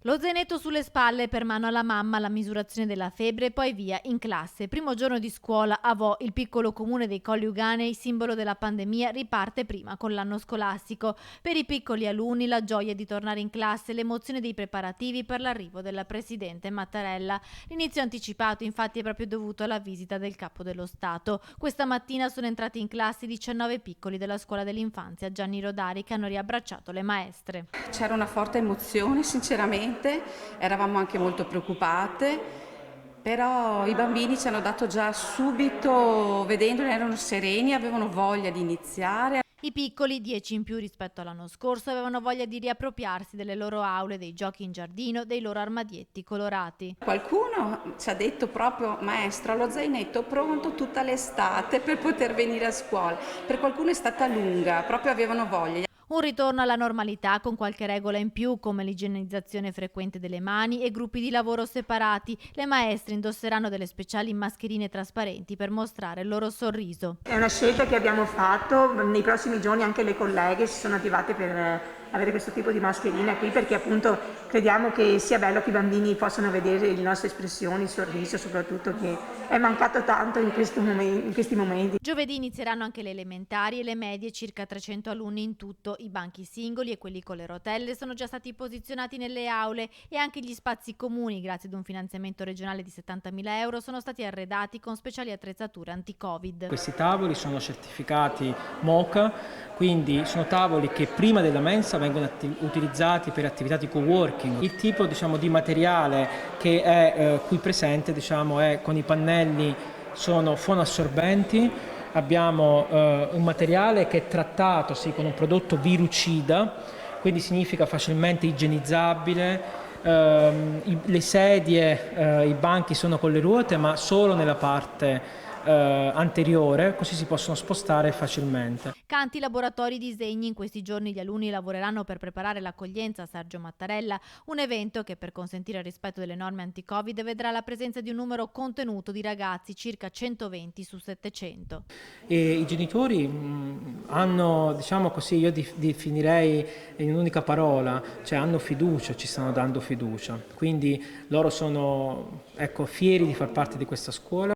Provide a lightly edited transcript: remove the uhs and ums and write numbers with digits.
Lo zainetto sulle spalle per mano alla mamma, la misurazione della febbre e poi via in classe. Primo giorno di scuola a Vo, il piccolo comune dei Colli Euganei, simbolo della pandemia, riparte prima con l'anno scolastico. Per i piccoli alunni la gioia di tornare in classe, l'emozione dei preparativi per l'arrivo della presidente Mattarella. L'inizio anticipato infatti è proprio dovuto alla visita del capo dello Stato. Questa mattina sono entrati in classe 19 piccoli della scuola dell'infanzia Gianni Rodari che hanno riabbracciato le maestre. C'era una forte emozione, sinceramente, eravamo anche molto preoccupate, però i bambini ci hanno dato già subito, vedendoli, erano sereni, avevano voglia di iniziare. I piccoli, 10 in più rispetto all'anno scorso, avevano voglia di riappropriarsi delle loro aule, dei giochi in giardino, dei loro armadietti colorati. Qualcuno ci ha detto proprio: maestra, ho lo zainetto pronto tutta l'estate per poter venire a scuola. Per qualcuno è stata lunga, proprio avevano voglia. Un ritorno alla normalità con qualche regola in più, come l'igienizzazione frequente delle mani e gruppi di lavoro separati. Le maestre indosseranno delle speciali mascherine trasparenti per mostrare il loro sorriso. È una scelta che abbiamo fatto, nei prossimi giorni anche le colleghe si sono attivate per avere questo tipo di mascherina qui, perché appunto crediamo che sia bello che i bambini possano vedere le nostre espressioni, il sorriso, soprattutto che è mancato tanto in questi momenti. Giovedì inizieranno anche le elementari e le medie, circa 300 alunni in tutto. I banchi singoli e quelli con le rotelle sono già stati posizionati nelle aule e anche gli spazi comuni, grazie ad un finanziamento regionale di 70.000 euro, sono stati arredati con speciali attrezzature anti-Covid. Questi tavoli sono certificati MOCA, quindi sono tavoli che prima della mensa vengono utilizzati per attività di co-working. Il tipo di materiale che è qui presente è con i pannelli, sono fonoassorbenti. Abbiamo un materiale che è trattato con un prodotto virucida, quindi significa facilmente igienizzabile. Le sedie, i banchi sono con le ruote, ma solo nella parte anteriore, così si possono spostare facilmente. Canti, laboratori, disegni. In questi giorni gli alunni lavoreranno per preparare l'accoglienza a Sergio Mattarella, un evento che, per consentire il rispetto delle norme anti-Covid, vedrà la presenza di un numero contenuto di ragazzi, circa 120 su 700. E i genitori hanno, io definirei in un'unica parola, cioè hanno fiducia, ci stanno dando fiducia, quindi loro sono fieri di far parte di questa scuola.